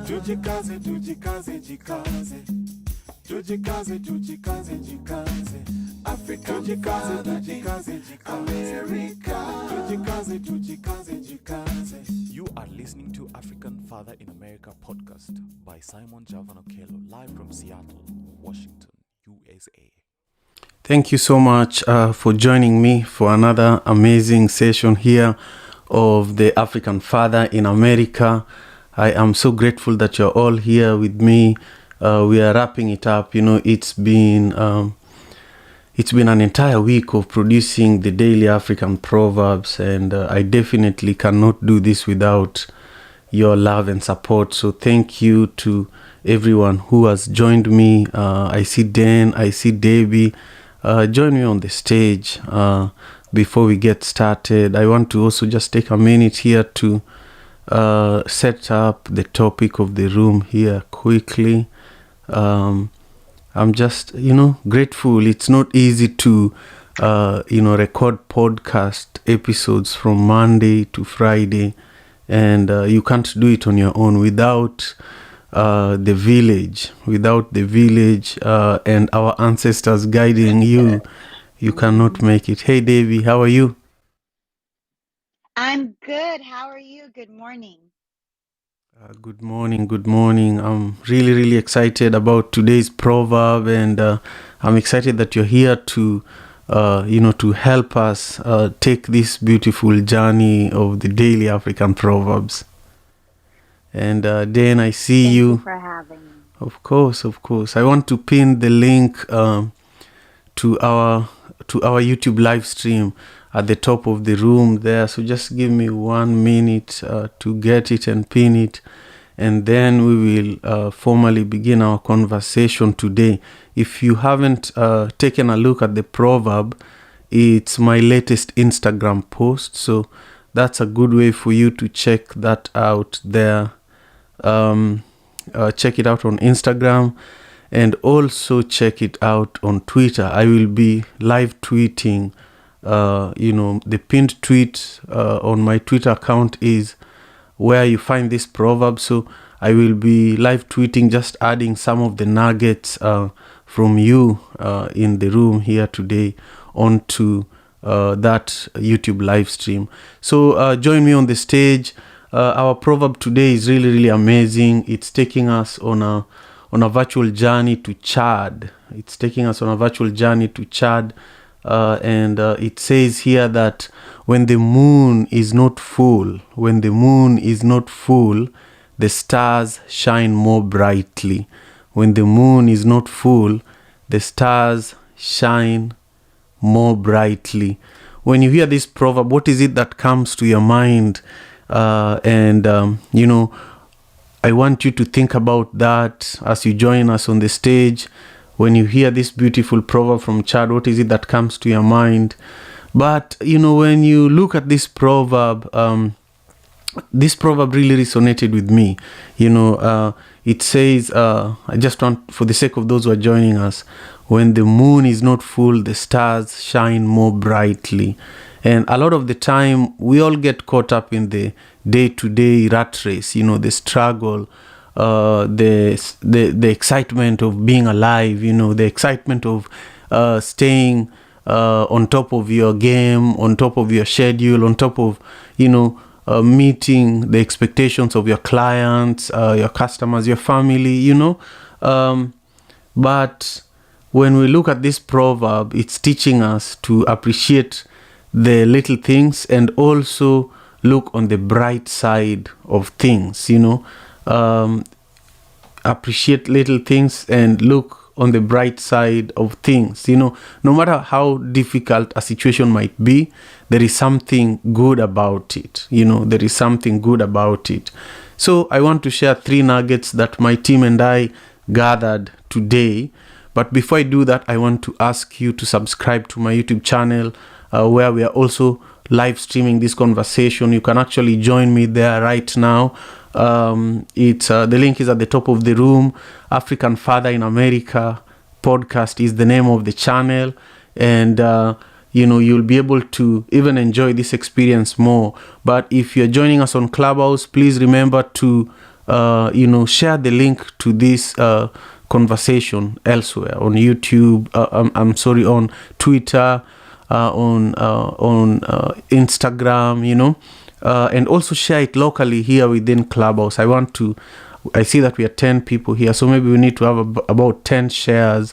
Tujikaze, tujikaze, jikaze. Tujikaze, tujikaze, jikaze. Africa, tujikaze, tujikaze, jikaze. America, tujikaze, tujikaze, jikaze. You are listening to African Father in America podcast by Simon Javan Okelo, live from Seattle, Washington, USA. Thank you so much for joining me for another amazing session here of the African Father in America. I am so grateful that you're all here with me. We are wrapping it up. You know, it's been an entire week of producing the daily African Proverbs, and I definitely cannot do this without your love and support. So thank you to everyone who has joined me. I see Dan, I see Debbie. Join me on the stage. Before we get started, I want to also just take a minute here to set up the topic of the room here quickly. I'm just, grateful. It's not easy to, record podcast episodes from Monday to Friday, and you can't do it on your own without the village, and our ancestors guiding you. You cannot make it. Hey, Davey, how are you? I'm good. How are you? Good morning. Good morning. I'm really, really excited about today's proverb, and I'm excited that you're here to, to help us take this beautiful journey of the daily African Proverbs. And Dan, I see Thank you. you for having me. Of course. I want to pin the link to our YouTube live stream at the top of the room there. So just give me 1 minute to get it and pin it, and then we will formally begin our conversation today. If you haven't taken a look at the proverb, it's my latest Instagram post, so that's a good way for you to check that out there. Check it out on Instagram, and also check it out on Twitter. I will be live tweeting. The pinned tweet on my Twitter account is where you find this proverb. So I will be live tweeting, just adding some of the nuggets from you in the room here today onto that YouTube live stream. So join me on the stage. Our proverb today is really, really amazing. It's taking us on a virtual journey to Chad. And it says here that when the moon is not full, the stars shine more brightly. When the moon is not full, the stars shine more brightly. When you hear this proverb, what is it that comes to your mind? I want you to think about that as you join us on the stage. When you hear this beautiful proverb from Chad, what is it that comes to your mind? But, when you look at this proverb really resonated with me. It says, I just want, for the sake of those who are joining us, when the moon is not full, the stars shine more brightly. And a lot of the time, we all get caught up in the day-to-day rat race, the struggle, the excitement of being alive, the excitement of staying on top of your game, on top of your schedule, on top of, meeting the expectations of your clients, your customers, your family, But when we look at this proverb, it's teaching us to appreciate the little things and also look on the bright side of things, appreciate little things and look on the bright side of things. No matter how difficult a situation might be, there is something good about it. So I want to share 3 nuggets that my team and I gathered today. But before I do that, I want to ask you to subscribe to my YouTube channel, where we are also live streaming this conversation. You can actually join me there right now. The link is at the top of the room. African Father in America podcast is the name of the channel, and you'll be able to even enjoy this experience more. But if you're joining us on Clubhouse, please remember to share the link to this conversation elsewhere on YouTube. On Twitter, on Instagram. And also share it locally here within Clubhouse. I see that we are 10 people here, so maybe we need to have about 10 shares.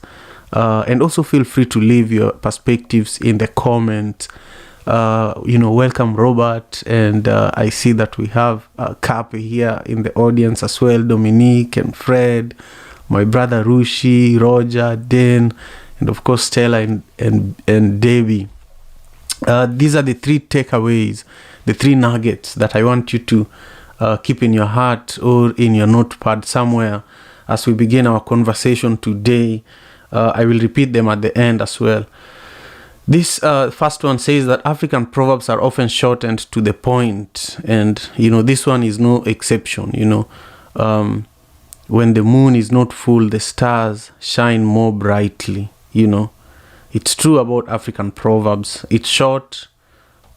And also feel free to leave your perspectives in the comments. Welcome Robert, and I see that we have Kape here in the audience as well, Dominique and Fred, my brother Rushi, Roger, Dan, and of course Stella and Debbie. These are the 3 takeaways, the 3 nuggets that I want you to keep in your heart or in your notepad somewhere as we begin our conversation today. I will repeat them at the end as well. This first one says that African proverbs are often short and to the point. And, this one is no exception. When the moon is not full, the stars shine more brightly. It's true about African proverbs. It's short,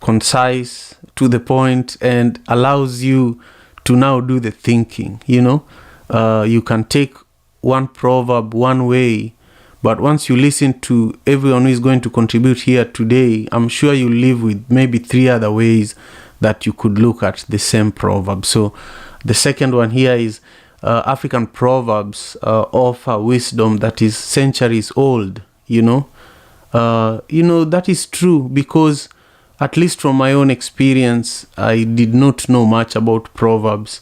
concise, to the point, and allows you to now do the thinking. You can take one proverb one way, but once you listen to everyone who is going to contribute here today, I'm sure you live with maybe 3 other ways that you could look at the same proverb. So the second one here is African proverbs offer wisdom that is centuries old. That is true, because at least from my own experience, I did not know much about proverbs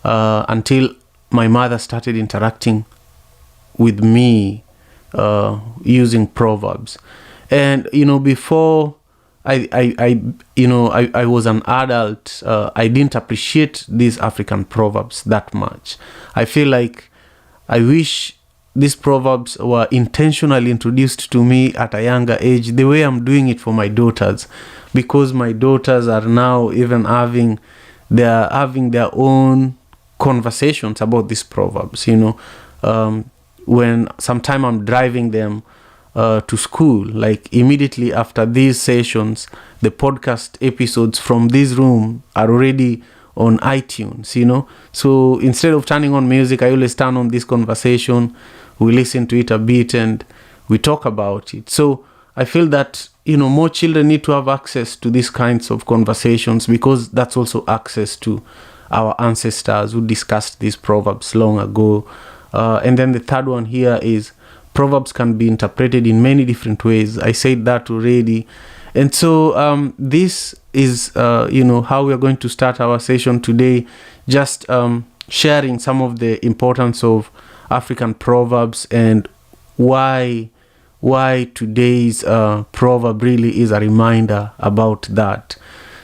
until my mother started interacting with me using proverbs. And before I was an adult, I didn't appreciate these African proverbs that much. I feel like I wish these proverbs were intentionally introduced to me at a younger age, the way I'm doing it for my daughters, because my daughters are now even having their own conversations about these proverbs. When sometime I'm driving them to school, like immediately after these sessions, the podcast episodes from this room are already on iTunes. So instead of turning on music, I always turn on this conversation. We listen to it a bit and we talk about it. So I feel that more children need to have access to these kinds of conversations, because that's also access to our ancestors who discussed these proverbs long ago. And then the third one here is proverbs can be interpreted in many different ways. I said that already. And so this is, how we are going to start our session today, just sharing some of the importance of African proverbs and why today's proverb really is a reminder about that.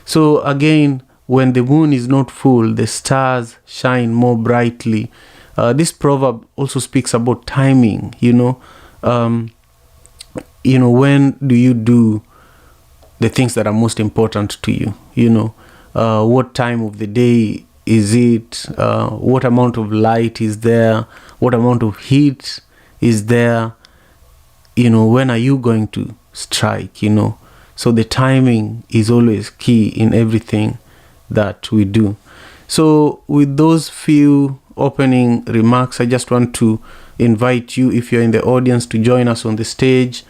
So again, when the moon is not full, the stars shine more brightly. This proverb also speaks about timing. When do you do the things that are most important to you? What time of the day is it? What amount of light is there? What amount of heat is there? When are you going to strike? So the timing is always key in everything that we do. So with those few opening remarks, I just want to invite you, if you're in the audience, to join us on the stage.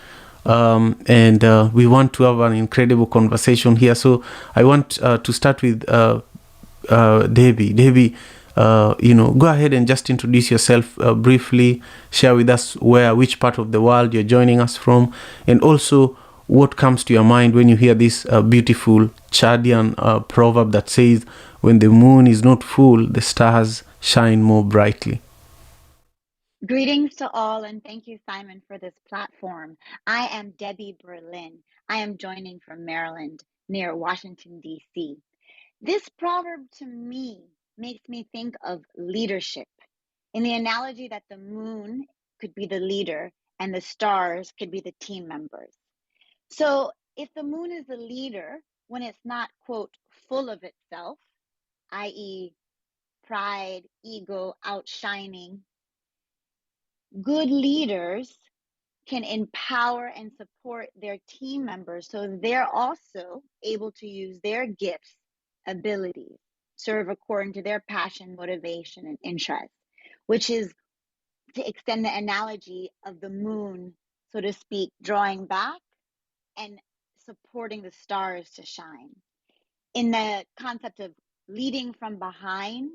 And we want to have an incredible conversation here. So I want to start with Debbie. Debbie, go ahead and just introduce yourself briefly. Share with us which part of the world you're joining us from, and also what comes to your mind when you hear this beautiful Chadian proverb that says, when the moon is not full, the stars shine more brightly. Greetings to all, and thank you, Simon, for this platform. I am Debbie Berlin. I am joining from Maryland, near Washington, D.C. This proverb to me makes me think of leadership, in the analogy that the moon could be the leader and the stars could be the team members. So if the moon is the leader when it's not, quote, full of itself, i.e., pride, ego, outshining, good leaders can empower and support their team members so they're also able to use their gifts, abilities, serve according to their passion, motivation, and interest, which is to extend the analogy of the moon, so to speak, drawing back and supporting the stars to shine. In the concept of leading from behind,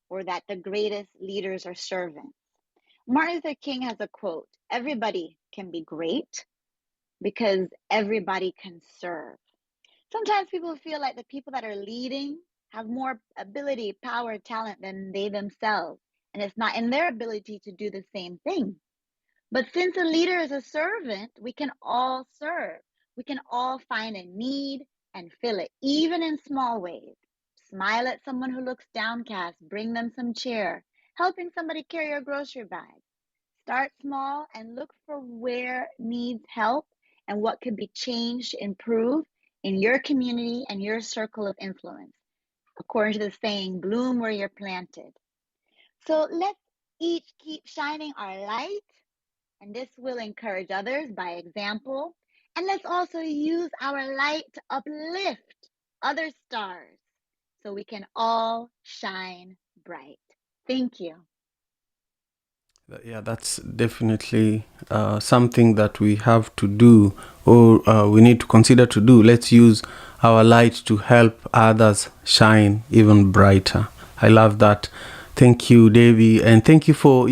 or that the greatest leaders are servants. Martin Luther King has a quote: everybody can be great because everybody can serve. Sometimes people feel like the people that are leading have more ability, power, talent than they themselves, and it's not in their ability to do the same thing. But since a leader is a servant, we can all serve. We can all find a need and fill it, even in small ways. Smile at someone who looks downcast, bring them some cheer, helping somebody carry a grocery bag. Start small and look for where needs help and what could be changed to improve in your community and your circle of influence. According to the saying, bloom where you're planted. So let's each keep shining our light, and this will encourage others by example. And let's also use our light to uplift other stars so we can all shine bright. Thank you. Yeah, that's definitely something that we have to do, or we need to consider to do. Let's use our light to help others shine even brighter. I love that. Thank you, Debbie, and thank you for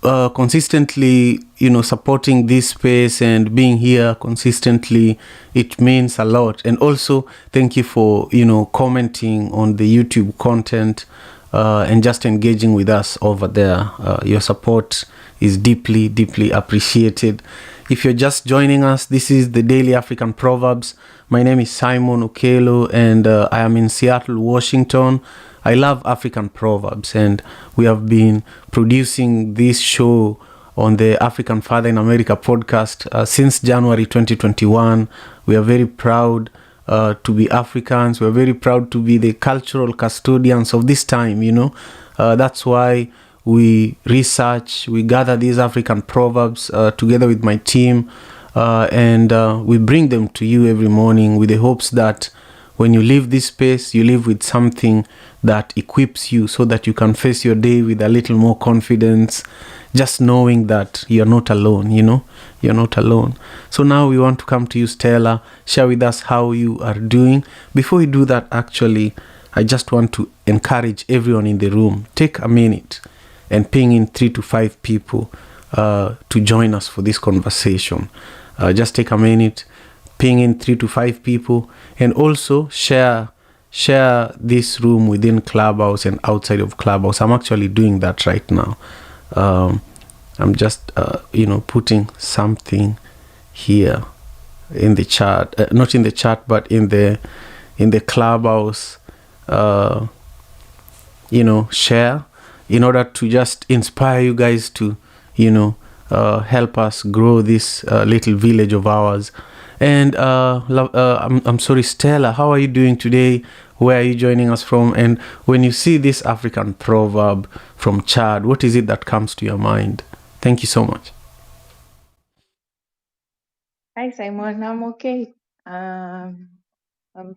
consistently supporting this space and being here consistently. It means a lot. And also thank you for commenting on the YouTube content and just engaging with us over there. Your support is deeply appreciated. If you're just joining us, this is the Daily African Proverbs. My name is Simon Okelo, and I am in Seattle, Washington. I love African Proverbs, and we have been producing this show on the African Father in America podcast since January 2021. We are very proud to be Africans. We are very proud to be the cultural custodians of this time, That's why we research, we gather these African proverbs together with my team, and we bring them to you every morning with the hopes that when you leave this space, you leave with something that equips you so that you can face your day with a little more confidence, just knowing that you're not alone, You're not alone. So now we want to come to you, Stella. Share with us how you are doing. Before we do that, actually, I just want to encourage everyone in the room. Take a minute and ping in 3 to 5 people to join us for this conversation. Just take a minute, ping in 3 to 5 people, and also share this room within Clubhouse and outside of Clubhouse. I'm actually doing that right now. I'm just putting something here in the chat, not in the chat, but in the Clubhouse share, in order to just inspire you guys to help us grow this little village of ours. And I'm sorry, Stella, how are you doing today? Where are you joining us from? And when you see this African proverb from Chad, what is it that comes to your mind? Thank you so much. Hi, Simon. I'm okay. I'm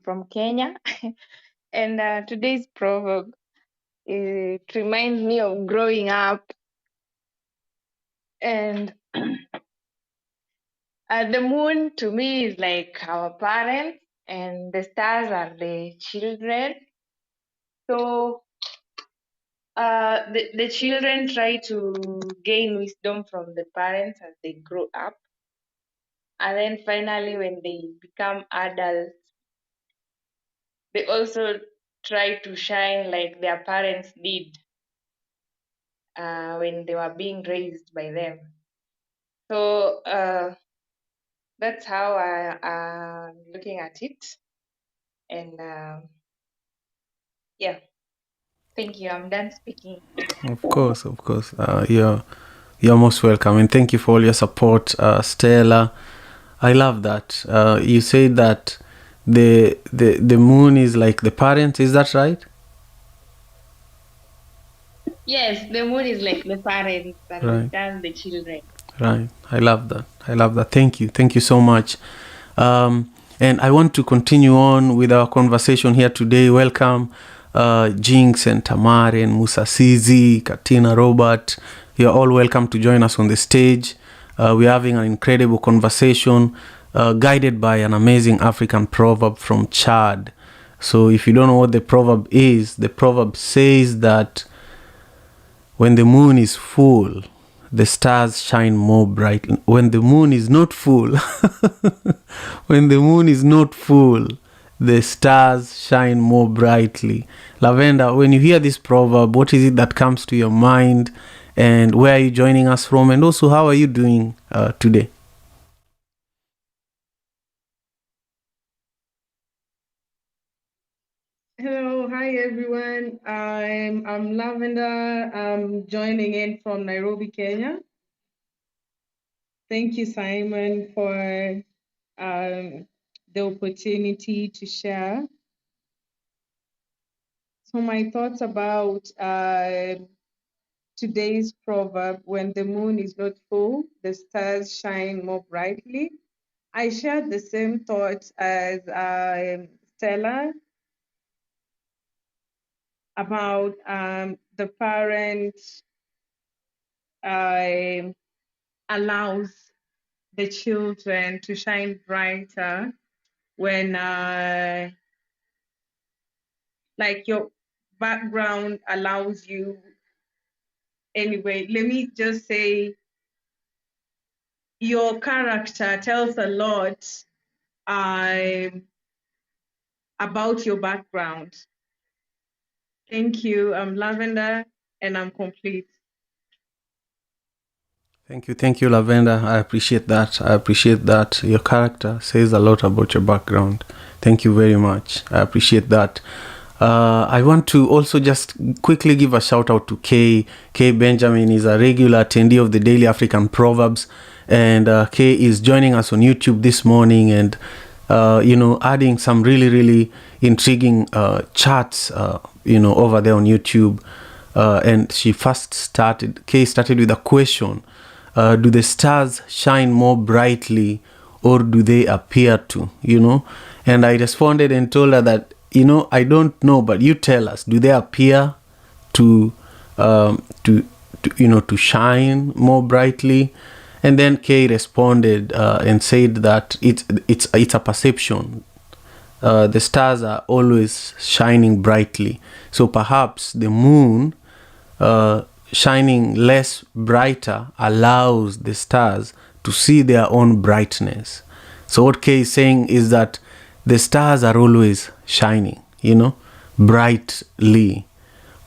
from Kenya. And today's proverb, it reminds me of growing up. And the moon to me is like our parents, and the stars are the children. So the children try to gain wisdom from the parents as they grow up. And then finally, when they become adults, they also try to shine like their parents did when they were being raised by them. So that's how I'm looking at it. And yeah, thank you. I'm done speaking. Of course. You're most welcome, and thank you for all your support, Stella. I love that. You say that the moon is like the parents. Is that right? Yes, the moon is like the parents and Right. the stars the children. Right. I love that. Thank you so much. And I want to continue on with our conversation here today. Welcome, Jinx and Tamare and Musa Sizi, Katina, Robert. You're all welcome to join us on the stage. We're having an incredible conversation guided by an amazing African proverb from Chad. So if you don't know what the proverb is, the proverb says that when the moon is full, the stars shine more brightly. When the moon is not full, when the moon is not full, the stars shine more brightly. Lavender, when you hear this proverb, what is it that comes to your mind? And where are you joining us from? And also, how are you doing today? Hello, hi everyone. I'm Lavender. I'm joining in from Nairobi, Kenya. Thank you, Simon, for the opportunity to share. So my thoughts about today's proverb: when the moon is not full, the stars shine more brightly. I shared the same thoughts as Stella about the parent allows the children to shine brighter when like your background allows you. Anyway, let me just say your character tells a lot about your background. Thank you. I'm Lavender and I'm complete. Thank you, Lavender. I appreciate that. Your character says a lot about your background. Thank you very much. I appreciate that. I want to also just quickly give a shout out to Kay. Kay Benjamin is a regular attendee of the Daily African Proverbs, and Kay is joining us on YouTube this morning and adding some really, really intriguing charts over there on YouTube. And Kay started with a question. Do the stars shine more brightly or do they appear to, And I responded and told her that, I don't know, but you tell us, do they appear to shine more brightly? And then Kay responded and said that it's a perception. The stars are always shining brightly. So perhaps the moon shining less brighter allows the stars to see their own brightness. So what Kay is saying is that the stars are always shining, brightly.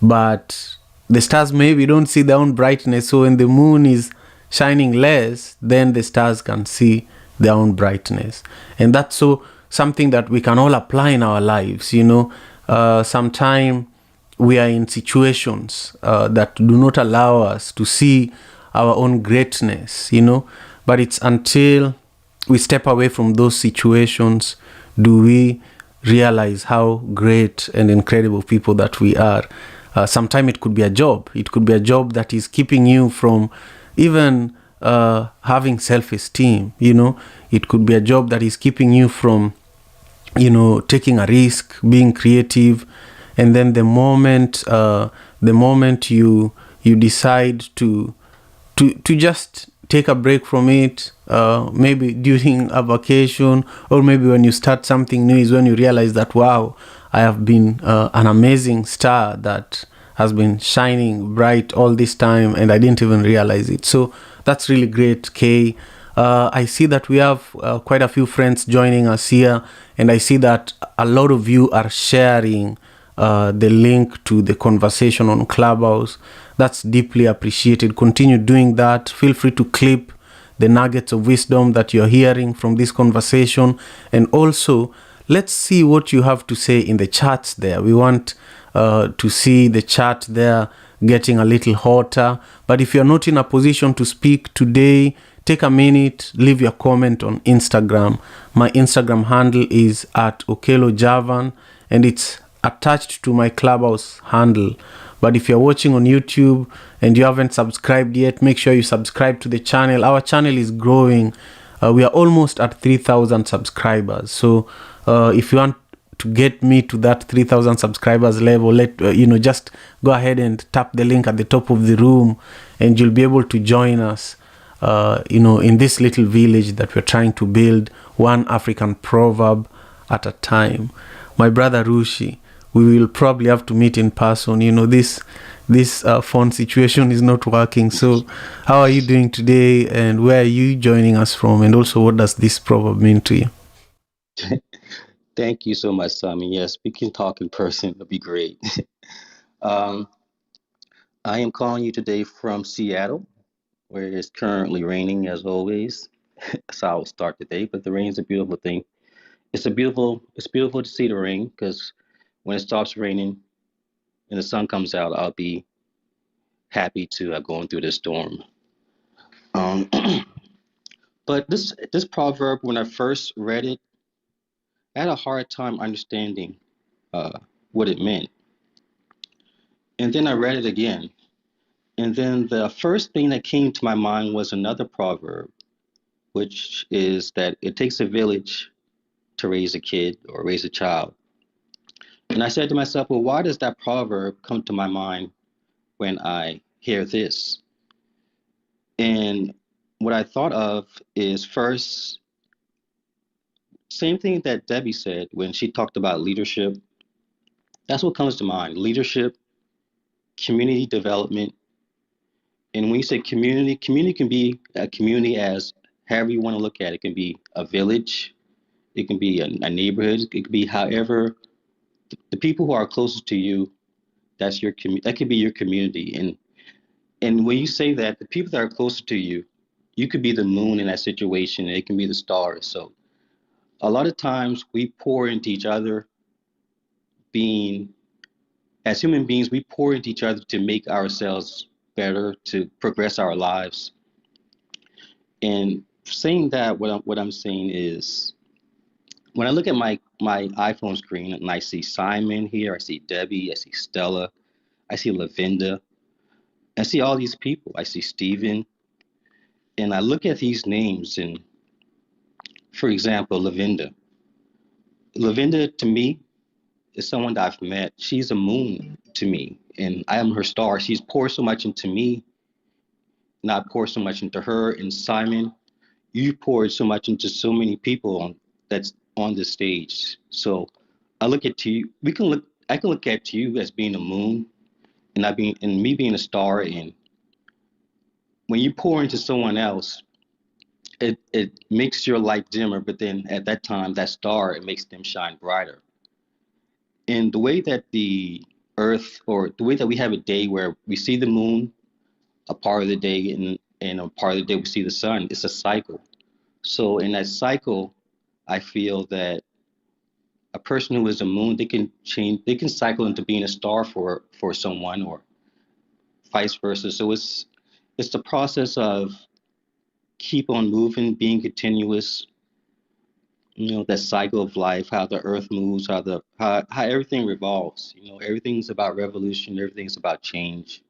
But the stars maybe don't see their own brightness. So when the moon is shining less, then the stars can see their own brightness. And that's something that we can all apply in our lives, Sometimes we are in situations that do not allow us to see our own greatness, But it's until we step away from those situations do we realize how great and incredible people that we are. Sometimes it could be a job. It could be a job that is keeping you from even having self-esteem, It could be a job that is keeping you from, taking a risk, being creative. And then the moment you decide to just take a break from it, maybe during a vacation or maybe when you start something new, is when you realize that, wow, I have been an amazing star that has been shining bright all this time and I didn't even realize it. So that's really great, Kay. I see that we have quite a few friends joining us here, and I see that a lot of you are sharing the link to the conversation on Clubhouse. That's deeply appreciated. Continue doing that. Feel free to clip the nuggets of wisdom that you're hearing from this conversation. And also, let's see what you have to say in the chats there. We want to see the chat there getting a little hotter. But if you're not in a position to speak today, take a minute, leave your comment on Instagram. My Instagram handle is at Okelo Javan, and it's attached to my Clubhouse handle. But if you're watching on YouTube and you haven't subscribed yet, make sure you subscribe to the channel. Our channel is growing. We are almost at 3,000 subscribers. So if you want to get me to that 3,000 subscribers level, just go ahead and tap the link at the top of the room, and you'll be able to join us, in this little village that we're trying to build, one African proverb at a time. My brother Rushi, we will probably have to meet in person. This phone situation is not working. So how are you doing today, and where are you joining us from, and also what does this proverb mean to you? Thank you so much, Simon. Yes, we can talk in person. It'll be great. um, I am calling you today from Seattle, where it's currently raining as always. So I'll start the day, but the rain is a beautiful thing. It's beautiful to see the rain, because when it stops raining and the sun comes out, I'll be happy to have gone through this storm. Um, but this proverb, when I first read it, I had a hard time understanding what it meant. And then I read it again. And then the first thing that came to my mind was another proverb, which is that it takes a village to raise a kid or raise a child. And I said to myself, well, why does that proverb come to my mind when I hear this? And what I thought of is, first, same thing that Debbie said when she talked about leadership. That's what comes to mind: leadership, community development. And when you say community, community can be a community as however you want to look at it. It can be a village, it can be a neighborhood, it could be however the people who are closest to you, that's your that could be your community. And when you say that, the people that are closer to you, you could be the moon in that situation, and it can be the stars. So a lot of times we pour into each other, as human beings, we pour into each other to make ourselves better, to progress our lives. And saying that, what I'm saying is, when I look at my iPhone screen and I see Simon here, I see Debbie, I see Stella, I see Lavinda, I see all these people, I see Steven, and I look at these names, and for example, Lavinda to me is someone that I've met. She's a moon to me, and I am her star. She's poured so much into me, and I pour so much into her. And Simon, you poured so much into so many people that's on the stage. So I look at you. I can look at you as being a moon, and me being a star. And when you pour into someone else, it makes your light dimmer. But then at that time, that star, it makes them shine brighter. And the way that the Earth, or the way that we have a day where we see the moon a part of the day, and a part of the day we see the sun, it's a cycle. So in that cycle, I feel that a person who is a moon, they can cycle into being a star for someone, or vice versa. So it's the process of keep on moving, being continuous, that cycle of life, how the earth moves, how everything revolves. Everything's about revolution, everything's about change.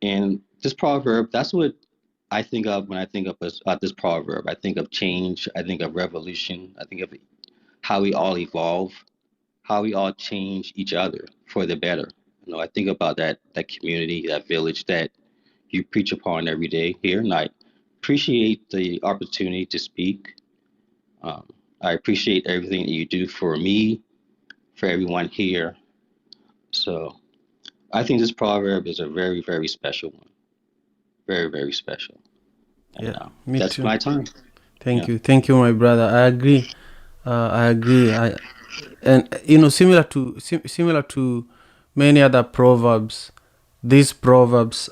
And this proverb, that's what I think of when I think of this proverb. I think of change, I think of revolution, I think of how we all evolve, how we all change each other for the better. I think about that community, that village that you preach upon every day here, and I appreciate the opportunity to speak. I appreciate everything that you do for me, for everyone here. So I think this proverb is a very, very special one. Very, very special. And, Yeah, me that's too. my time. Thank Yeah. you. Thank you, my brother. I agree. Similar to many other proverbs, these proverbs,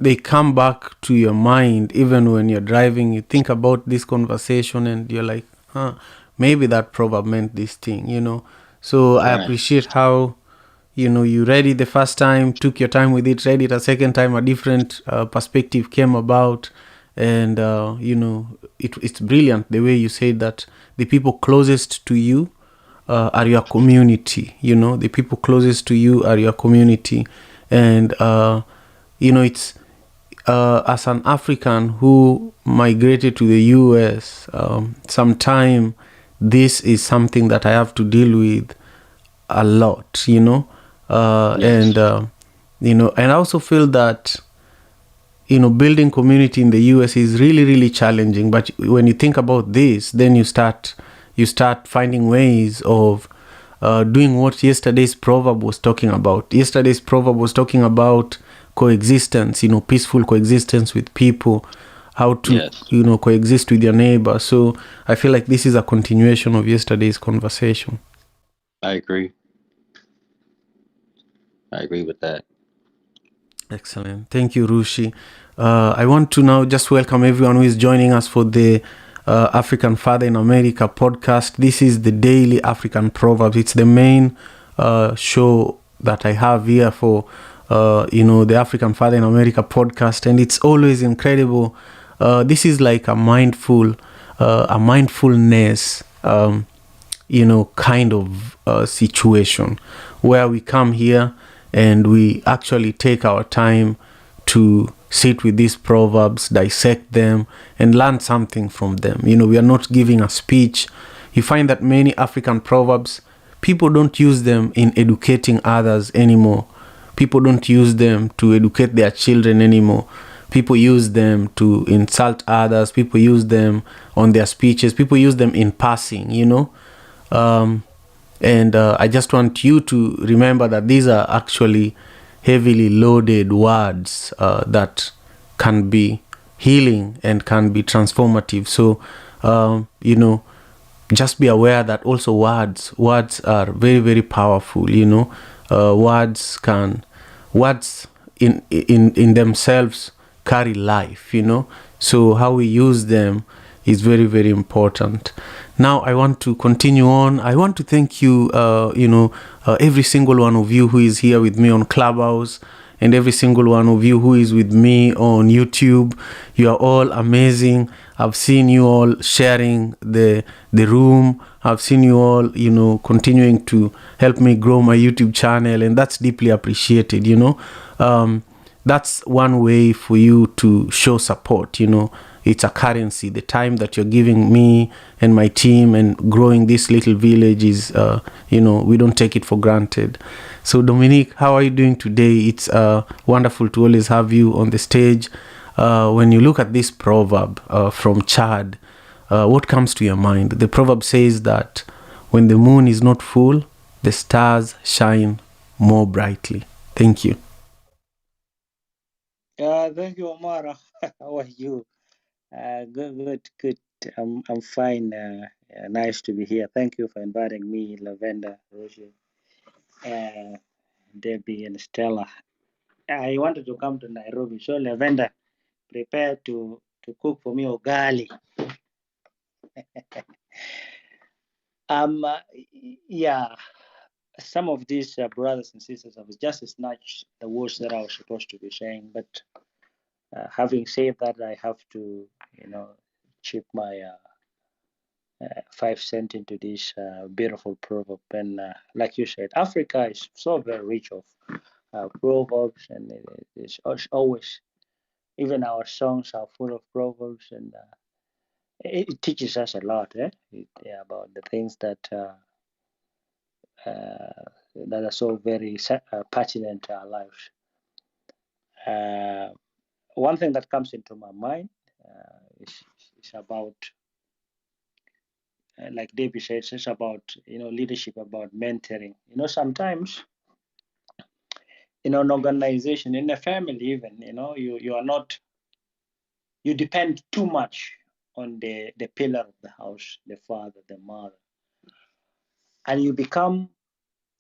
they come back to your mind even when you're driving. You think about this conversation and you're like, maybe that proverb meant this thing. So I Right. appreciate how you read it the first time, took your time with it, read it a second time, a different perspective came about. And it's brilliant the way you say that the people closest to you are your community. The people closest to you are your community. And it's as an African who migrated to the US, sometime this is something that I have to deal with a lot, Yes. and and I also feel that building community in the US is really, really challenging. But when you think about this, then you start finding ways of doing what yesterday's proverb was talking about. Yesterday's proverb was talking about coexistence, peaceful coexistence with people, how to Yes. coexist with your neighbor. So I feel like this is a continuation of yesterday's conversation. I agree. I agree with that. Excellent. Thank you, Rushi. I want to now just welcome everyone who is joining us for the African Father in America podcast. This is the daily African Proverbs. It's the main show that I have here for the African Father in America podcast, and it's always incredible. This is like a mindfulness, kind of situation where we come here and we actually take our time to sit with these proverbs, dissect them, and learn something from them. We are not giving a speech. You find that many African proverbs, people don't use them in educating others anymore. People don't use them to educate their children anymore. People use them to insult others. People use them on their speeches. People use them in passing, and I just want you to remember that these are actually heavily loaded words that can be healing and can be transformative. So, just be aware that also words are very, very powerful. Words in themselves carry life. So how we use them is very, very important. Now I want to continue on. I want to thank you, every single one of you who is here with me on Clubhouse, and every single one of you who is with me on YouTube. You are all amazing. I've seen you all sharing the room. I've seen you all, continuing to help me grow my YouTube channel, and that's deeply appreciated. That's one way for you to show support. It's a currency. The time that you're giving me and my team and growing this little village is, we don't take it for granted. So Dominique, how are you doing today? It's wonderful to always have you on the stage. When you look at this proverb from Chad, what comes to your mind? The proverb says that when the moon is not full, the stars shine more brightly. Thank you. Thank you, Omar. How are you? Good. I'm fine. Nice to be here. Thank you for inviting me, Lavender, Roger, Debbie, and Stella. I wanted to come to Nairobi, so Lavender, prepare to cook for me ugali. Yeah. Some of these brothers and sisters have just snatched the words that I was supposed to be saying, but having said that, I have to, chip my 5 cents into this beautiful proverb. And like you said, Africa is so very rich of proverbs, and it's always, even our songs are full of proverbs, and it teaches us a lot about the things that are so very pertinent to our lives. One thing that comes into my mind is about, like David said, it's about leadership, about mentoring. Sometimes in an organization, in a family, even you are not, you depend too much on the pillar of the house, the father, the mother, and you become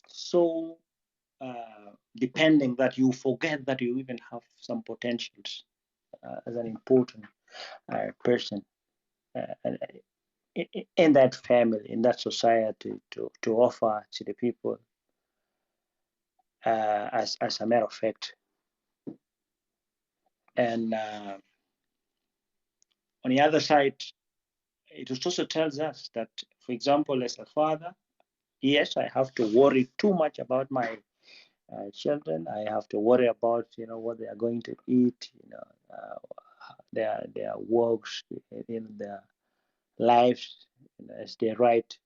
so depending that you forget that you even have some potentials as an important person in that family, in that society, to offer to the people. As a matter of fact, and on the other side, it also tells us that, for example, as a father, yes, I have to worry too much about my children. I have to worry about what they are going to eat. their works, their lives, as they write.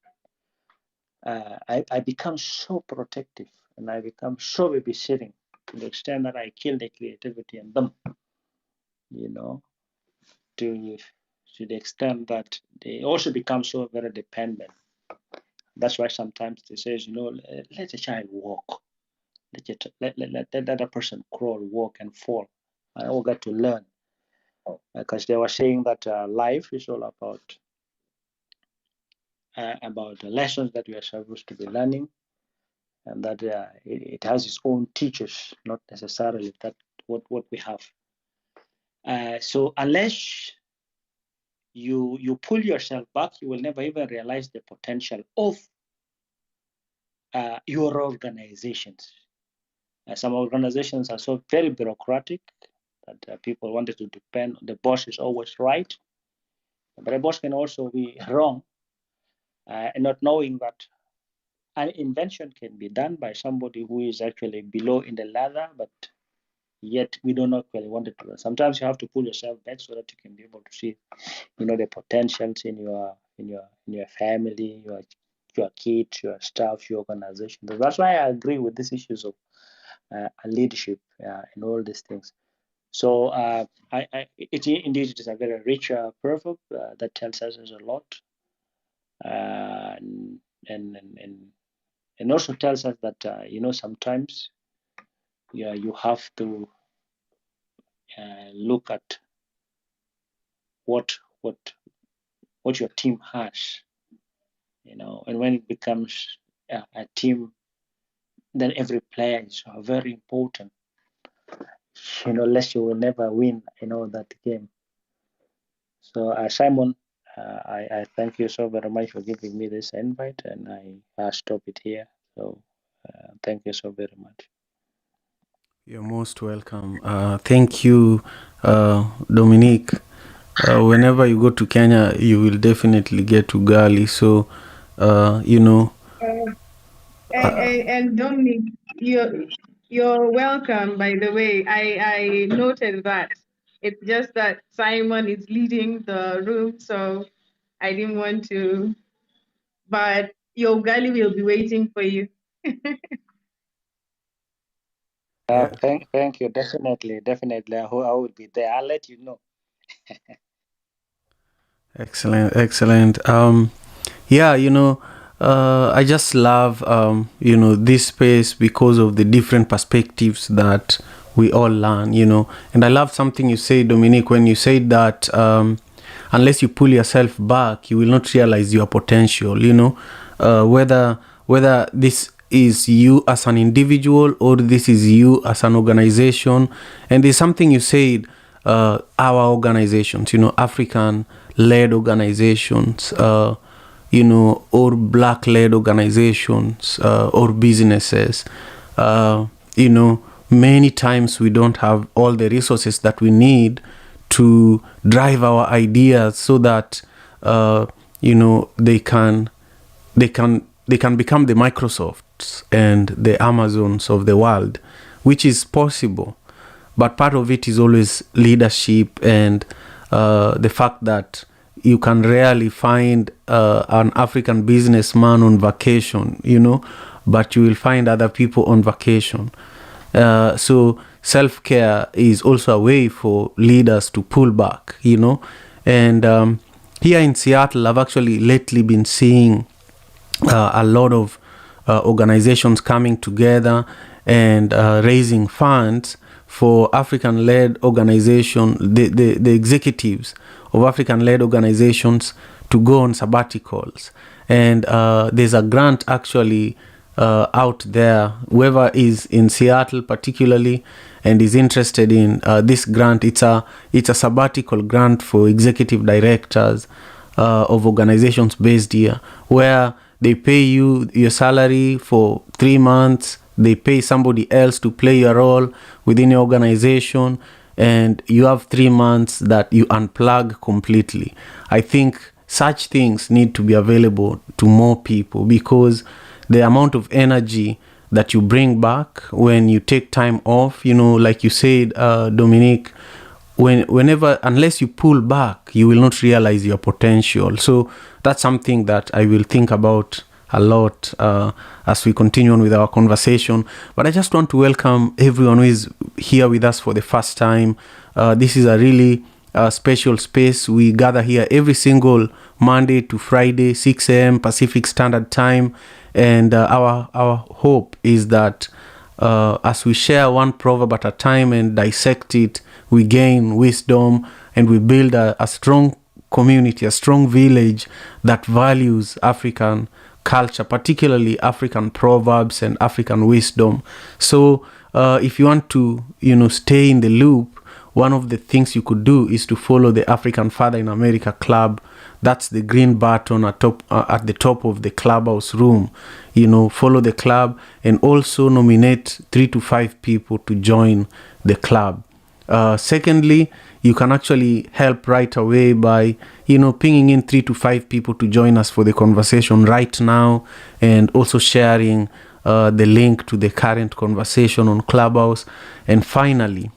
I become so protective, and I become so babysitting to the extent that I kill the creativity in them, to the extent that they also become so very dependent. That's why sometimes they say, let the child walk, let that other person crawl, walk, and fall. I all got to learn, because they were saying that life is all about the lessons that we are supposed to be learning, and that it has its own teachers, not necessarily that what we have. So unless you pull yourself back, you will never even realize the potential of your organizations. Some organizations are so very bureaucratic that people wanted to depend. The boss is always right, but the boss can also be wrong, and not knowing that an invention can be done by somebody who is actually below in the ladder, but yet we don't actually want it to. Sometimes you have to pull yourself back so that you can be able to see, the potentials in your family, your kids, your staff, your organization. That's why I agree with these issues of leadership and all these things. So indeed it is a very rich proverb that tells us a lot, and also tells us that sometimes you have to look at what your team has, and when it becomes a team, then every player is very important. Lest you will never win, that game. So Simon, I thank you so very much for giving me this invite, and I stop it here. So thank you so very much. You're most welcome. Thank you, Dominique. Whenever you go to Kenya, you will definitely get to Gali. So, And Dominic, you're welcome. By the way, I noted that. It's just that Simon is leading the room, so I didn't want to. But your Gali will be waiting for you. Yeah. Thank you. Definitely. I will be there. I'll let you know. Excellent. Yeah, I just love, this space because of the different perspectives that we all learn, And I love something you say, Dominique, when you said that unless you pull yourself back, you will not realize your potential, whether this is you as an individual or this is you as an organization. And there's something you said, our organizations, African-led organizations, or Black-led organizations, or businesses. Many times we don't have all the resources that we need to drive our ideas so that, they can become the Microsofts and the Amazons of the world, which is possible. But part of it is always leadership and the fact that you can rarely find an African businessman on vacation, but you will find other people on vacation. So self-care is also a way for leaders to pull back, And here in Seattle, I've actually lately been seeing a lot of organizations coming together and raising funds for African-led organizations, the executives of African-led organizations to go on sabbaticals. And there's a grant actually out there. Whoever is in Seattle particularly and is interested in this grant, it's a sabbatical grant for executive directors of organizations based here, where they pay you your salary for 3 months. They pay somebody else to play your role within your organization, and you have 3 months that you unplug completely. I think such things need to be available to more people, because the amount of energy that you bring back when you take time off, like you said, Dominique, whenever, unless you pull back, you will not realize your potential. So that's something that I will think about a lot as we continue on with our conversation. But I just want to welcome everyone who is here with us for the first time. This is a really special space. We gather here every single Monday to Friday, 6 a.m. Pacific Standard Time. And our hope is that as we share one proverb at a time and dissect it, we gain wisdom and we build a strong community, a strong village that values African culture, particularly African proverbs and African wisdom. So if you want to, stay in the loop, one of the things you could do is to follow the African Father in America Club. That's the green button at the top of the Clubhouse room. Follow the club and also nominate 3 to 5 people to join the club. Secondly, you can actually help right away by, pinging in 3 to 5 people to join us for the conversation right now, and also sharing the link to the current conversation on Clubhouse. And finally,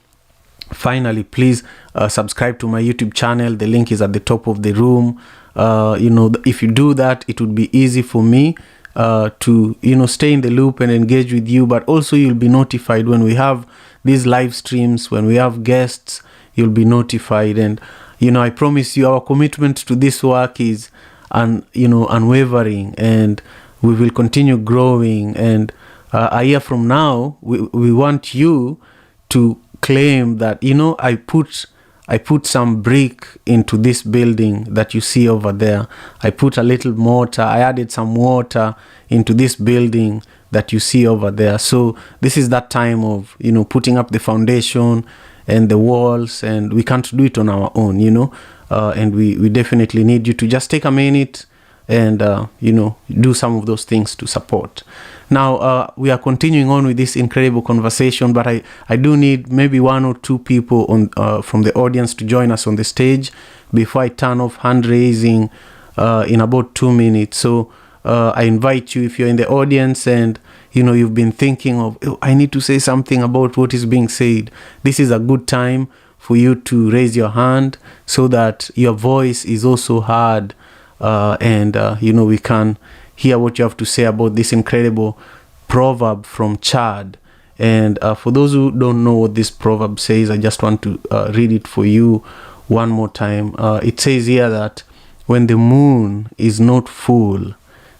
please subscribe to my YouTube channel. The link is at the top of the room. If you do that, it would be easy for me to stay in the loop and engage with you, but also you'll be notified when we have these live streams, when we have guests. You'll be notified. And I promise you, our commitment to this work is unwavering, and we will continue growing. And a year from now, we want you to claim that I put some brick into this building that you see over there. I put a little mortar. I added some water into this building that you see over there. So this is that time of, putting up the foundation and the walls, and we can't do it on our own, and we definitely need you to just take a minute and, do some of those things to support. Now, we are continuing on with this incredible conversation, but I do need maybe 1 or 2 people from the audience to join us on the stage before I turn off hand raising in about 2 minutes. So I invite you, if you're in the audience and you've been thinking of, I need to say something about what is being said, this is a good time for you to raise your hand so that your voice is also heard, and we can hear what you have to say about this incredible proverb from Chad. And for those who don't know what this proverb says, I just want to read it for you one more time. It says here that when the moon is not full,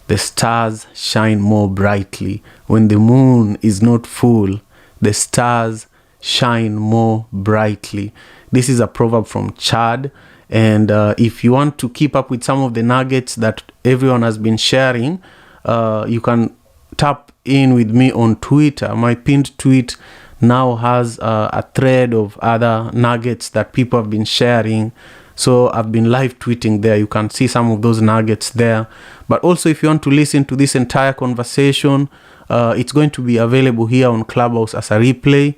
the stars shine more brightly. When the moon is not full, the stars shine more brightly. This is a proverb from Chad. And if you want to keep up with some of the nuggets that everyone has been sharing, you can tap in with me on Twitter. My pinned tweet now has a thread of other nuggets that people have been sharing. So I've been live tweeting there. You can see some of those nuggets there. But also, if you want to listen to this entire conversation, it's going to be available here on Clubhouse as a replay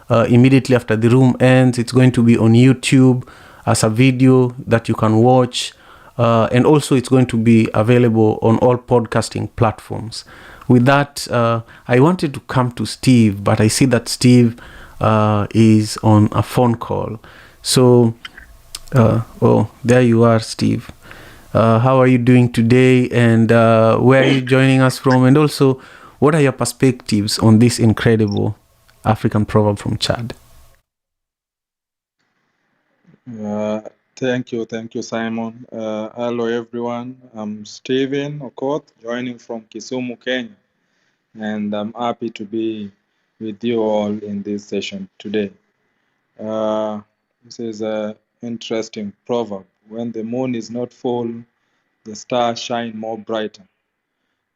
immediately after the room ends. It's going to be on YouTube as a video that you can watch. And also, it's going to be available on all podcasting platforms. With that, I wanted to come to Steve, but I see that Steve is on a phone call. So, there you are, Steve. How are you doing today, and where are you joining us from? And also, what are your perspectives on this incredible African proverb from Chad? Thank you, Simon. Hello, everyone. I'm Stephen Okoth, joining from Kisumu, Kenya, and I'm happy to be with you all in this session today. This is an interesting proverb. When the moon is not full, the stars shine more brighter.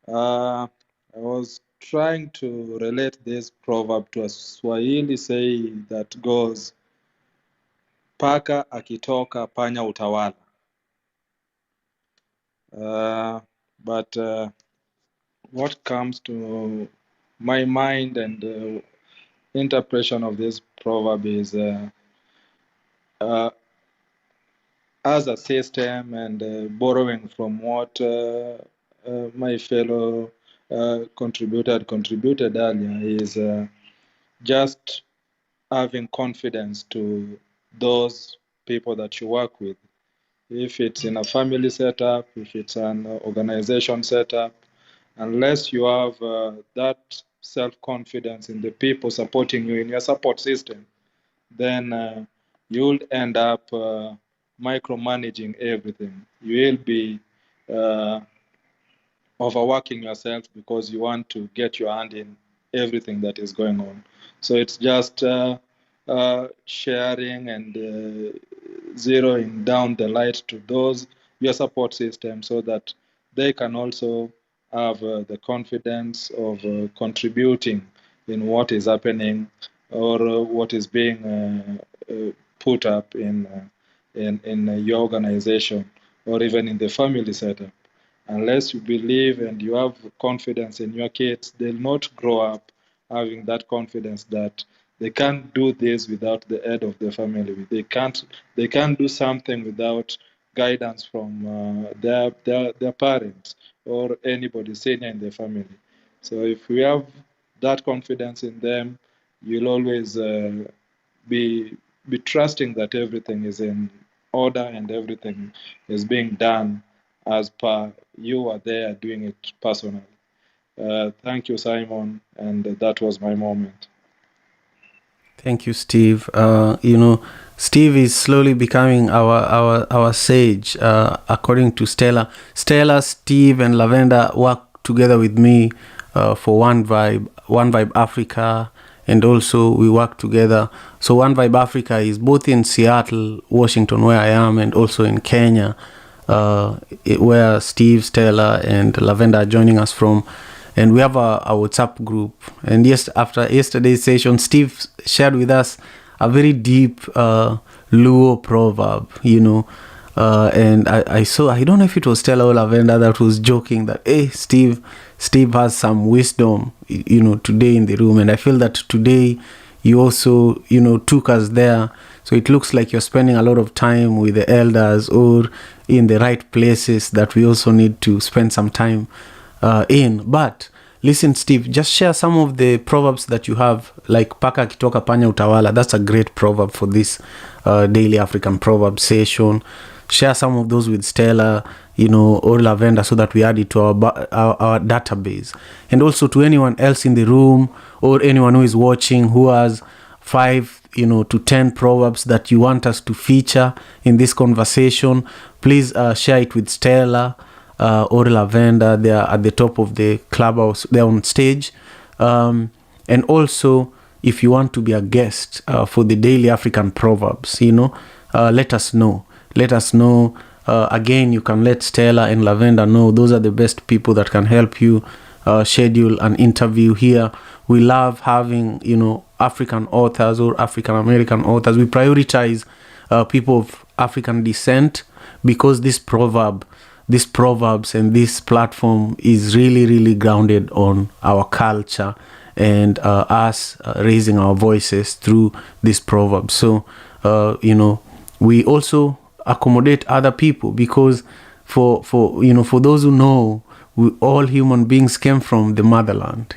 I was trying to relate this proverb to a Swahili saying that goes, paka akitoka panya utawala. But what comes to my mind and interpretation of this proverb is as a system and borrowing from what my fellow contributed earlier is just having confidence to those people that you work with. If it's in a family setup, if it's an organization setup, unless you have that self-confidence in the people supporting you in your support system, then you'll end up micromanaging everything. You will be overworking yourself because you want to get your hand in everything that is going on. So it's just sharing and zeroing down the light to those your support system so that they can also have the confidence of contributing in what is happening or what is being put up in your organization or even in the family setup. Unless you believe and you have confidence in your kids, they'll not grow up having that confidence that they can't do this without the head of the family. They can't do something without guidance from their parents or anybody senior in the family. So if we have that confidence in them, you'll always be trusting that everything is in order and everything is being done as per you are there doing it personally. Thank you, Simon, and that was my moment. Thank you, Steve. Steve is slowly becoming our sage, according to Stella. Stella, Steve, and Lavender work together with me for One Vibe Africa, and also we work together. So One Vibe Africa is both in Seattle, Washington, where I am, and also in Kenya, where Steve, Stella, and Lavender are joining us from. And we have a WhatsApp group. And after yesterday's session, Steve shared with us a very deep Luo proverb, and I saw, I don't know if it was Stella or Lavender that was joking that, hey, Steve has some wisdom, today in the room. And I feel that today you also, took us there. So it looks like you're spending a lot of time with the elders or in the right places that we also need to spend some time in. But listen, Steve, just share some of the proverbs that you have, like paka kitoka panya utawala. That's a great proverb for this daily African proverb session. Share some of those with Stella, or Lavender, so that we add it to our database. And also to anyone else in the room or anyone who is watching who has 5 to 10 proverbs that you want us to feature in this conversation, please share it with Stella or Lavender. They are at the top of the Clubhouse. They're on stage. And also, if you want to be a guest for the Daily African Proverbs, let us know. Let us know. Again, you can let Stella and Lavender know. Those are the best people that can help you schedule an interview here. We love having, African authors or African American authors. We prioritize people of African descent because these proverbs and this platform is really, really grounded on our culture and us raising our voices through these proverbs. So, we also accommodate other people because for those who know, all human beings came from the motherland,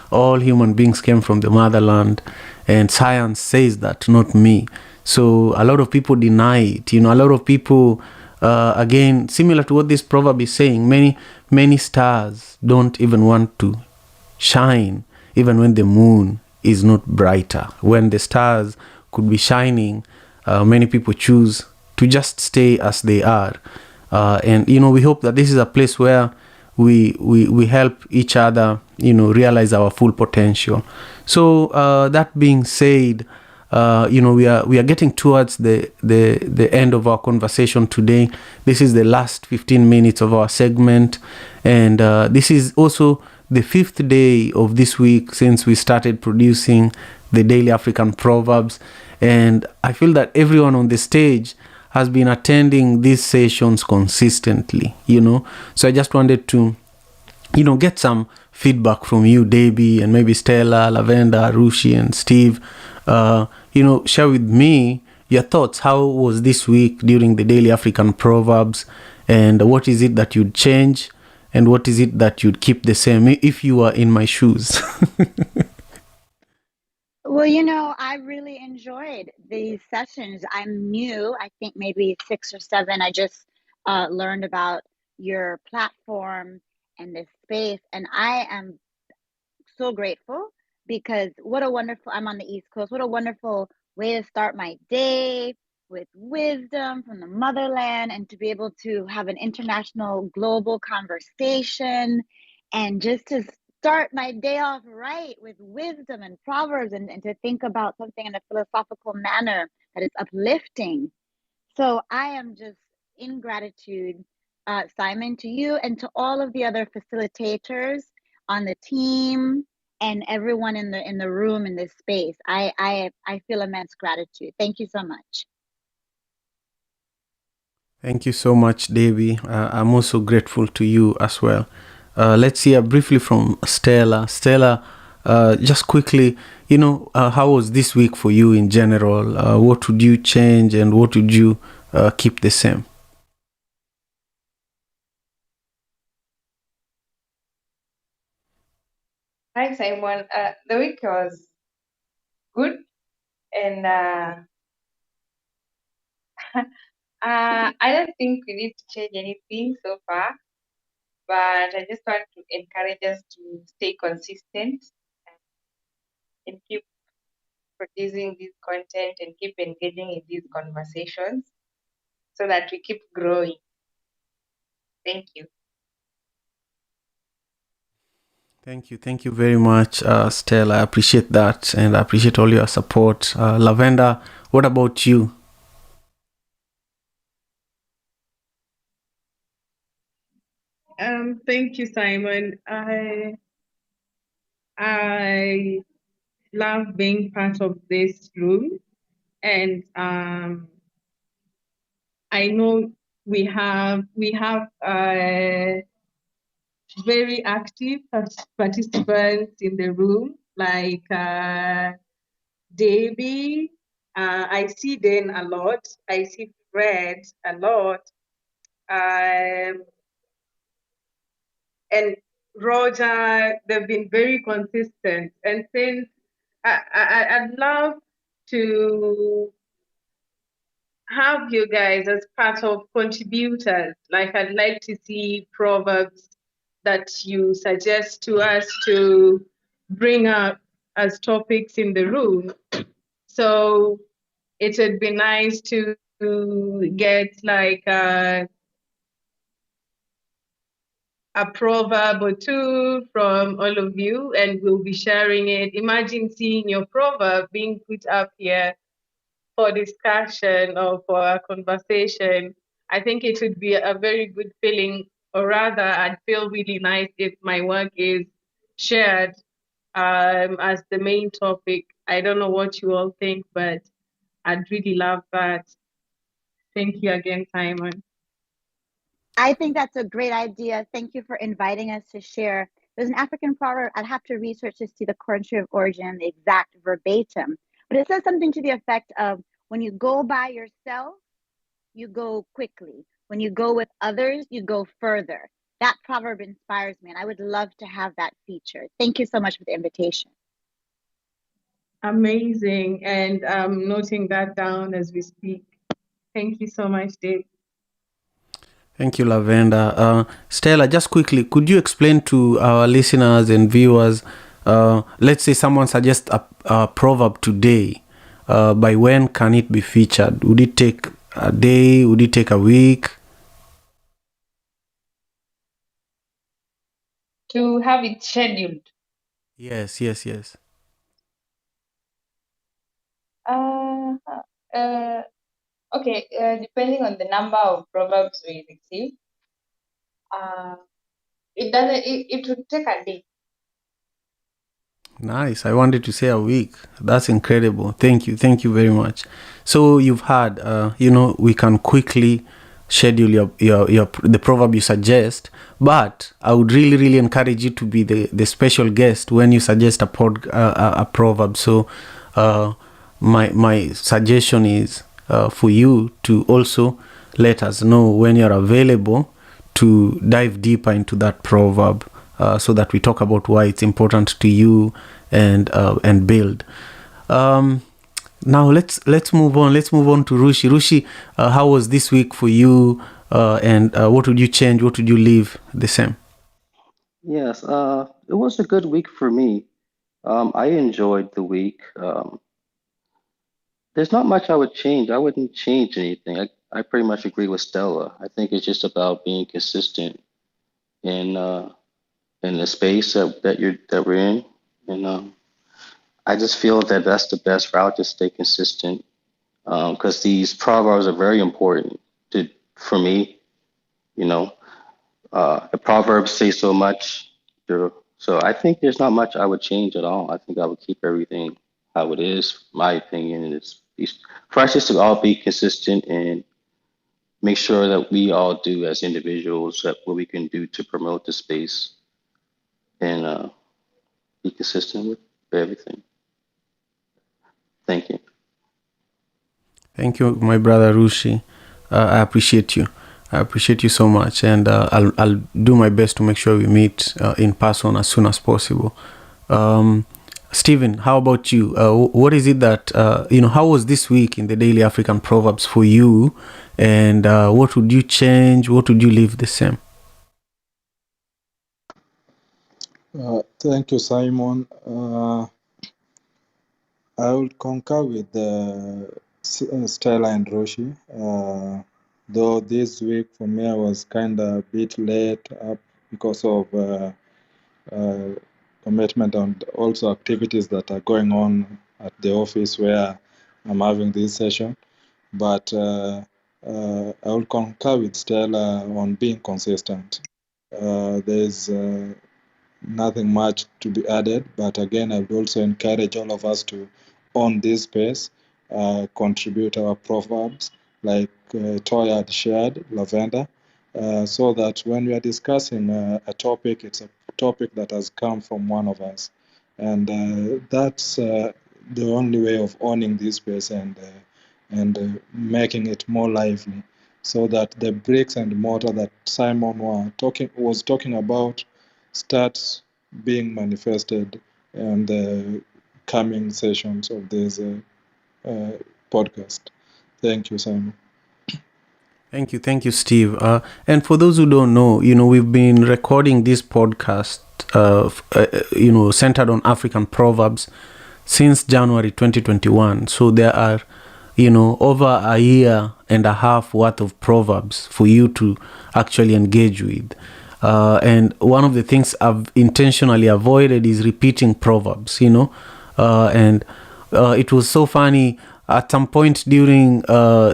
all human beings came from the motherland, and science says that, not me. So a lot of people deny it. A lot of people, again, similar to what this proverb is saying, many stars don't even want to shine, even when the moon is not brighter. When the stars could be shining, many people choose to just stay as they are. And, we hope that this is a place where we help each other, realize our full potential. So that being said, we are getting towards the end of our conversation today. This is the last 15 minutes of our segment, and this is also the 5th day of this week since we started producing the Daily African Proverbs. And I feel that everyone on the stage has been attending these sessions consistently, So I just wanted to, get some feedback from you, Debbie, and maybe Stella, Lavender, Rushi, and Steve. Share with me your thoughts. How was this week during the Daily African Proverbs? And what is it that you'd change? And what is it that you'd keep the same if you were in my shoes? Well, I really enjoyed these sessions. I'm new, I think maybe 6 or 7. I just learned about your platform and this space, and I am so grateful because I'm on the East Coast. What a wonderful way to start my day with wisdom from the motherland, and to be able to have an international global conversation, and just to start my day off right with wisdom and proverbs, and to think about something in a philosophical manner that is uplifting. So I am just in gratitude, Simon, to you and to all of the other facilitators on the team and everyone in the room in this space. I feel immense gratitude. Thank you so much. Thank you so much, Debbie. I'm also grateful to you as well. Let's hear briefly from Stella. Stella, just quickly, how was this week for you in general? What would you change and what would you keep the same? Hi, Simon. The week was good, and I don't think we need to change anything so far, but I just want to encourage us to stay consistent and keep producing this content and keep engaging in these conversations so that we keep growing. Thank you. Thank you very much, Stella. I appreciate that, and I appreciate all your support. Lavender, what about you? Thank you, Simon. I love being part of this room, and I know we have very active participants in the room, like Debbie. I see Dan a lot. I see Fred a lot. And Roger, they've been very consistent. And since I'd love to have you guys as part of contributors, like I'd like to see proverbs that you suggest to us to bring up as topics in the room. So it would be nice to get like a proverb or two from all of you, and we'll be sharing it. Imagine seeing your proverb being put up here for discussion or for a conversation. I think it would be a very good feeling, or rather, I'd feel really nice if my work is shared as the main topic. I don't know what you all think, but I'd really love that. Thank you again, Simon. I think that's a great idea. Thank you for inviting us to share. There's an African proverb. I'd have to research to see the country of origin, the exact verbatim, but it says something to the effect of, when you go by yourself, you go quickly. When you go with others, you go further. That proverb inspires me, and I would love to have that featured. Thank you so much for the invitation. Amazing. And I'm noting that down as we speak. Thank you so much, Dave. Thank you, Lavender. Stella, just quickly, could you explain to our listeners and viewers, let's say someone suggests a proverb today, by when can it be featured? Would it take a day? Would it take a week? To have it scheduled. Yes. Okay, depending on the number of proverbs we receive, it would take a day. Nice. I wanted to say a week. That's incredible. Thank you very much. So you've had, we can quickly schedule the proverb you suggest, but I would really encourage you to be the special guest when you suggest a proverb. So my suggestion is for you to also let us know when you're available to dive deeper into that proverb, so that we talk about why it's important to you and build. Now let's move on. Let's move on to Rushi. Rushi, how was this week for you? And what would you change? What would you leave the same? Yes, it was a good week for me. I enjoyed the week. There's not much I would change. I wouldn't change anything. I pretty much agree with Stella. I think it's just about being consistent in in the space that we're in, and I just feel that that's the best route to stay consistent because these proverbs are very important for me. You know, the proverbs say so much. So I think there's not much I would change at all. I think I would keep everything how it is. My opinion is for us just to all be consistent and make sure that we all do as individuals that what we can do to promote the space and be consistent with everything. Thank you. Thank you, my brother Rushi. I appreciate you. I appreciate you so much, and I'll do my best to make sure we meet in person as soon as possible. Stephen, how about you? What is it that how was this week in the Daily African Proverbs for you, and what would you change? What would you leave the same? Thank you, Simon. I will concur with Stella and Roshi. Though this week for me I was kind of a bit late up because of commitment and also activities that are going on at the office where I'm having this session. But I will concur with Stella on being consistent. There's nothing much to be added, but again, I would also encourage all of us to own this space, contribute our proverbs, like Toya had shared, Lavender, so that when we are discussing a topic, it's a topic that has come from one of us. And that's the only way of owning this space and making it more lively, so that the bricks and mortar that Simon was talking about starts being manifested in the coming sessions of this podcast. Thank you, Simon. Thank you, Steve. And for those who don't know, we've been recording this podcast, centered on African proverbs since January 2021. So there are, over a year and a half worth of proverbs for you to actually engage with. And one of the things I've intentionally avoided is repeating proverbs, and it was so funny. At some point during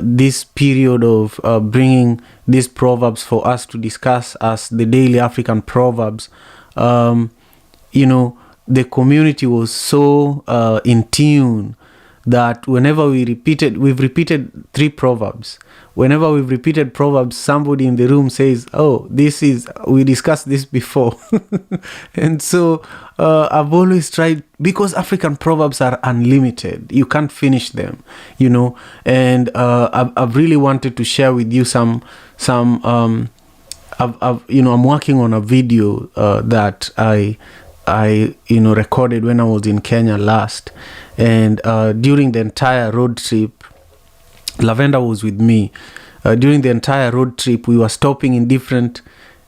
this period of bringing these proverbs for us to discuss as the Daily African Proverbs, the community was so in tune that whenever we've repeated 3 proverbs. Whenever we've repeated proverbs, somebody in the room says, "Oh, we discussed this before." And so I've always tried, because African proverbs are unlimited. You can't finish them, and I've really wanted to share with you some I'm working on a video that I recorded when I was in Kenya last, and during the entire road trip, Lavender was with me. During the entire road trip, we were stopping in different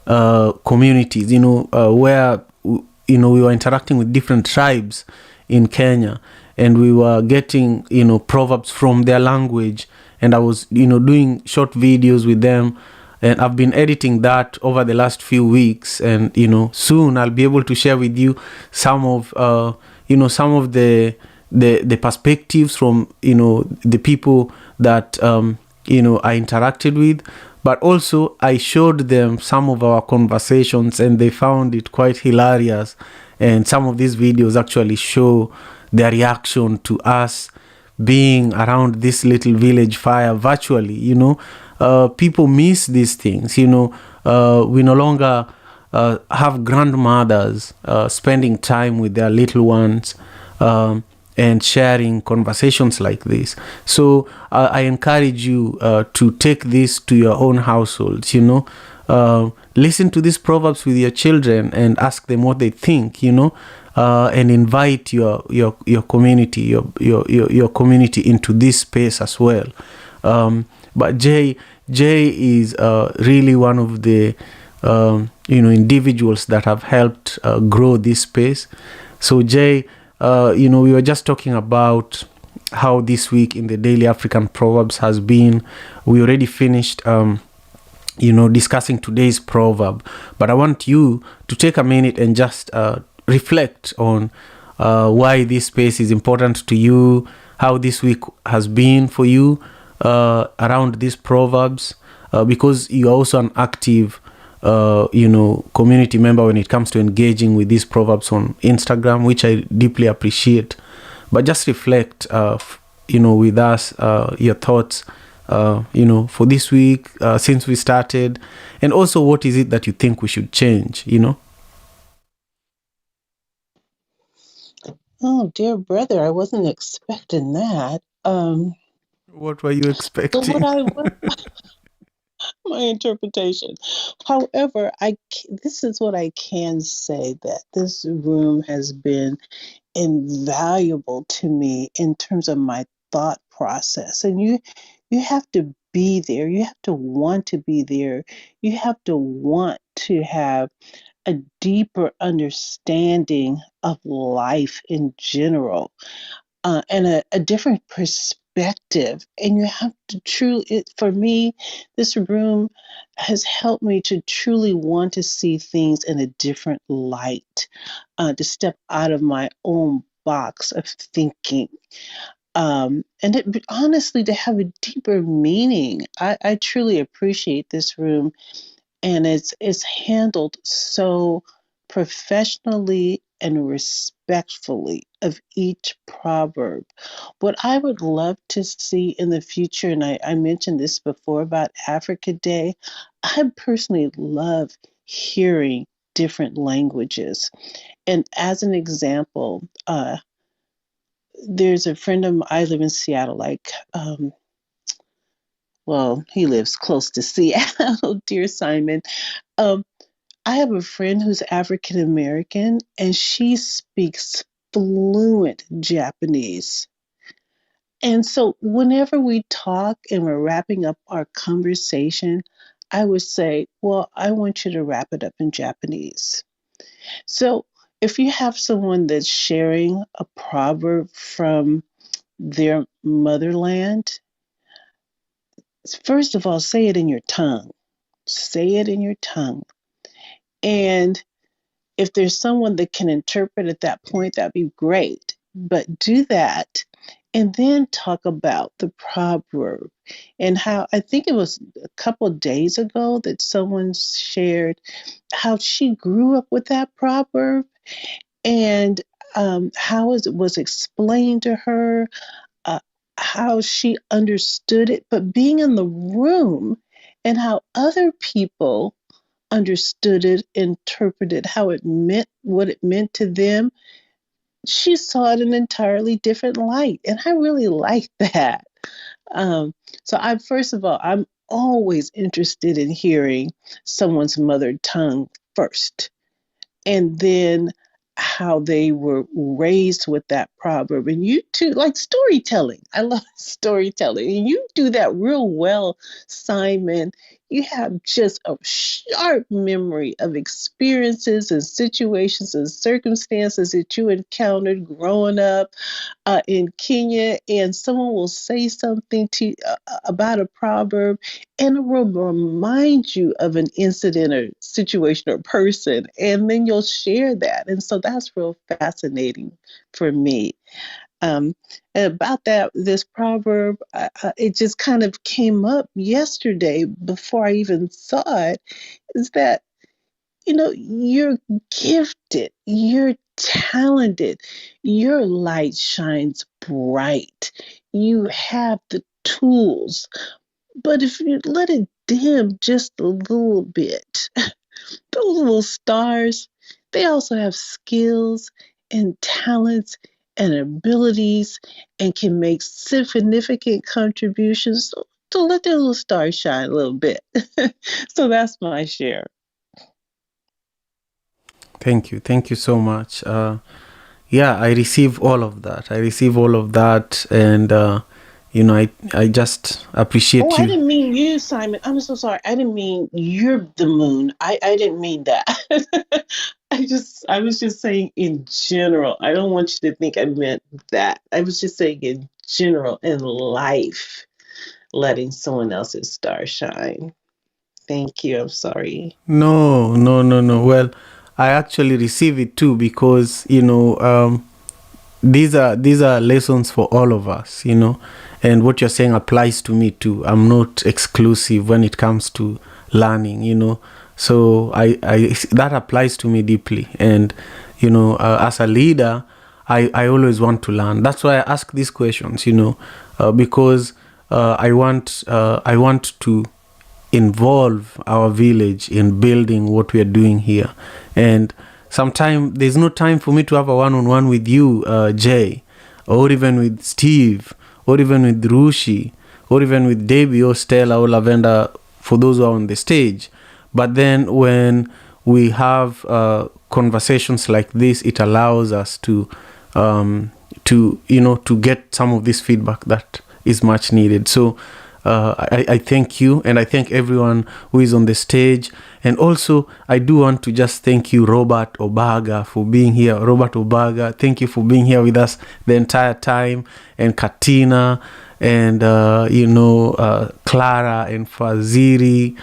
communities, where we were interacting with different tribes in Kenya, and we were getting proverbs from their language, and I was doing short videos with them. And I've been editing that over the last few weeks, and soon I'll be able to share with you some of the perspectives from the people that I interacted with. But also I showed them some of our conversations, and they found it quite hilarious. And some of these videos actually show their reaction to us being around this little village fire virtually. People miss these things. We no longer have grandmothers spending time with their little ones and sharing conversations like this. So I encourage you to take this to your own households. Listen to these proverbs with your children and ask them what they think. and invite your community, your community into this space as well. But Jay is really one of the individuals that have helped grow this space. So Jay, we were just talking about how this week in the Daily African Proverbs has been. We already finished discussing today's proverb, but I want you to take a minute and just reflect on why this space is important to you, how this week has been for you around these proverbs, because you're also an active community member when it comes to engaging with these proverbs on Instagram, which I deeply appreciate. But just reflect with us your thoughts for this week since we started, and also what is it that you think we should change. Oh, dear brother, I wasn't expecting that. What were you expecting? My interpretation. However, this is what I can say, that this room has been invaluable to me in terms of my thought process. And you have to be there. You have to want to be there. You have to want to have a deeper understanding of life in general, and a different perspective. And you have to for me, this room has helped me to truly want to see things in a different light, to step out of my own box of thinking. And honestly, to have a deeper meaning. I truly appreciate this room, and it's handled so professionally and respectfully of each proverb. What I would love to see in the future, and I mentioned this before about Africa Day, I personally love hearing different languages. And as an example, there's a friend of mine, I live in Seattle, he lives close to Seattle, dear Simon. Um, I have a friend who's African American, and she speaks fluent Japanese. And so whenever we talk and we're wrapping up our conversation, I would say, well, I want you to wrap it up in Japanese. So if you have someone that's sharing a proverb from their motherland, first of all, say it in your tongue. Say it in your tongue. And if there's someone that can interpret at that point, that'd be great. But do that and then talk about the proverb, and how I think it was a couple of days ago that someone shared how she grew up with that proverb, and how it was explained to her, uh, how she understood it, but being in the room and how other people understood it, interpreted how it meant, what it meant to them. She saw it in an entirely different light. And I really like that. So first of all, I'm always interested in hearing someone's mother tongue first, and then how they were raised with that proverb. And you too, like storytelling. I love storytelling. And you do that real well, Simon. You have just a sharp memory of experiences and situations and circumstances that you encountered growing up in Kenya, and someone will say something to about a proverb, and it will remind you of an incident or situation or person, and then you'll share that. And so that's real fascinating for me. And about this proverb, it just kind of came up yesterday before I even saw it, is that, you're gifted, you're talented, your light shines bright, you have the tools. But if you let it dim just a little bit, those little stars, they also have skills and talents and abilities and can make significant contributions. So let their little stars shine a little bit. So that's my share. Thank you so much. yeah, I receive all of that. And I just Oh, appreciate I you. didn't mean you, Simon. I'm so sorry. I didn't mean you're the moon. I didn't mean that. I was just saying in general. I don't want you to think I meant that. I was just saying in general in life, letting someone else's star shine. Thank you. I'm sorry. No. Well, I actually receive it too, because these are lessons for all of us, and what you're saying applies to me too. I'm not exclusive when it comes to learning. So I that applies to me deeply, and as a leader, I always want to learn. That's why I ask these questions, because I want to involve our village in building what we are doing here. And sometimes there's no time for me to have a one-on-one with you, Jay, or even with Steve, or even with Rushi, or even with Debbie or Stella or Lavender, for those who are on the stage. But then when we have conversations like this, it allows us to get some of this feedback that is much needed. So I thank you, and I thank everyone who is on the stage. And also, I do want to just thank you, Robert Obaga, for being here. Robert Obaga, thank you for being here with us the entire time. And Katina, and Clara, and Faziri,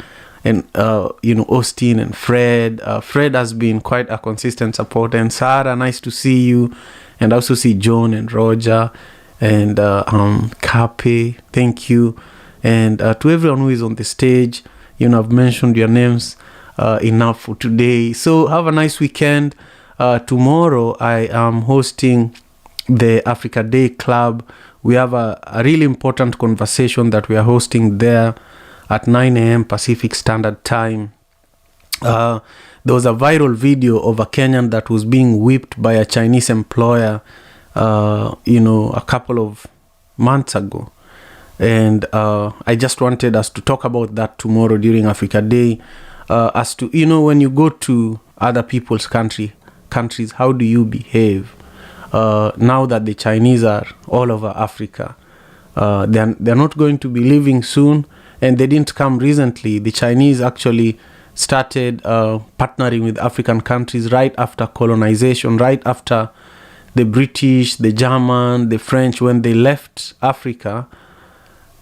and Austin, and Fred. Fred has been quite a consistent supporter. And Sarah, nice to see you. And I also see John and Roger and Kape. Thank you. And to everyone who is on the stage, I've mentioned your names enough for today. So have a nice weekend. Tomorrow I am hosting the Africa Day Club. We have a really important conversation that we are hosting there at 9 a.m. Pacific Standard Time. There was a viral video of a Kenyan that was being whipped by a Chinese employer, a couple of months ago. And I just wanted us to talk about that tomorrow during Africa Day. As to, when you go to other people's countries, how do you behave? Now that the Chinese are all over Africa, they're not going to be leaving soon, and they didn't come recently. The Chinese actually started partnering with African countries right after colonization, right after the British, the German, the French, when they left Africa.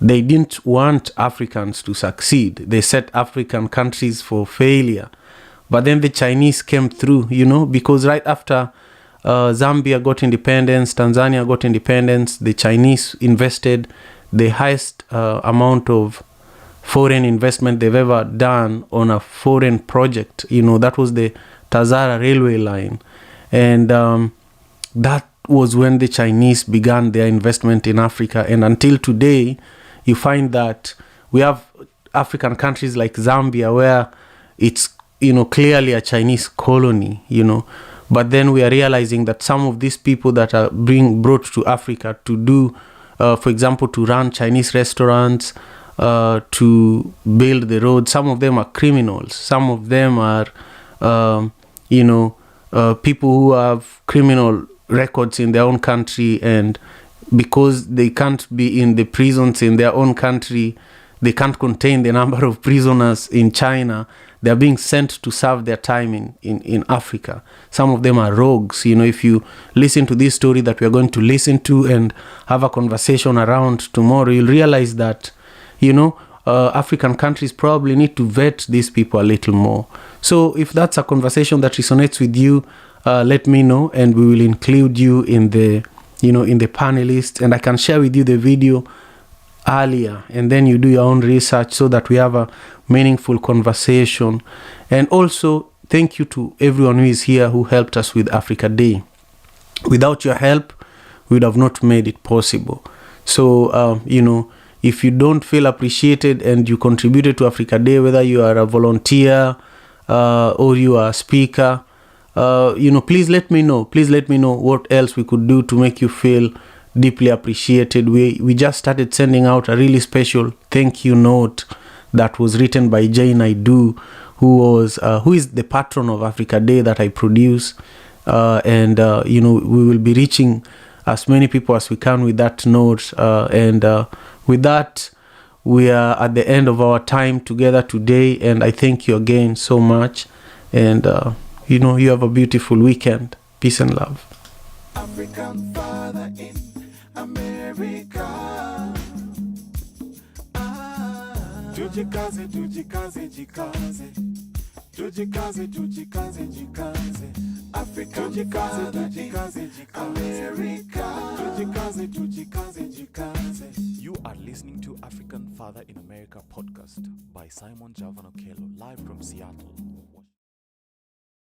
They didn't want Africans to succeed. They set African countries for failure. But then the Chinese came through, because right after Zambia got independence, Tanzania got independence, the Chinese invested the highest amount of foreign investment they've ever done on a foreign project. That was the Tazara railway line. And that was when the Chinese began their investment in Africa. And until today, you find that we have African countries like Zambia where it's, clearly a Chinese colony, But then we are realizing that some of these people that are being brought to Africa to do, for example, to run Chinese restaurants, to build the roads, some of them are criminals. Some of them are, people who have criminal records in their own country, and because they can't be in the prisons in their own country, they can't contain the number of prisoners in China, they're being sent to serve their time in Africa. Some of them are rogues. If you listen to this story that we are going to listen to and have a conversation around tomorrow, you'll realize that, African countries probably need to vet these people a little more. So if that's a conversation that resonates with you, let me know, and we will include you in the panelists, and I can share with you the video earlier, and then you do your own research so that we have a meaningful conversation. And also, thank you to everyone who is here who helped us with Africa Day. Without your help, we would have not made it possible. So, if you don't feel appreciated and you contributed to Africa Day, whether you are a volunteer or you are a speaker, please let me know. Please let me know what else we could do to make you feel deeply appreciated. We just started sending out a really special thank you note that was written by Jay Naidu, who is the patron of Africa Day that I produce. and we will be reaching as many people as we can with that note. And with that, we are at the end of our time together today, and I thank you again so much. And you have a beautiful weekend. Peace and love. African father in America. Tujikaze, tujikaze, jikaze. Tujikaze, tujikaze, jikaze. African father in America. Tujikaze, tujikaze, jikaze. You are listening to African Father in America podcast by Simon Javan Okelo, live from Seattle, Washington.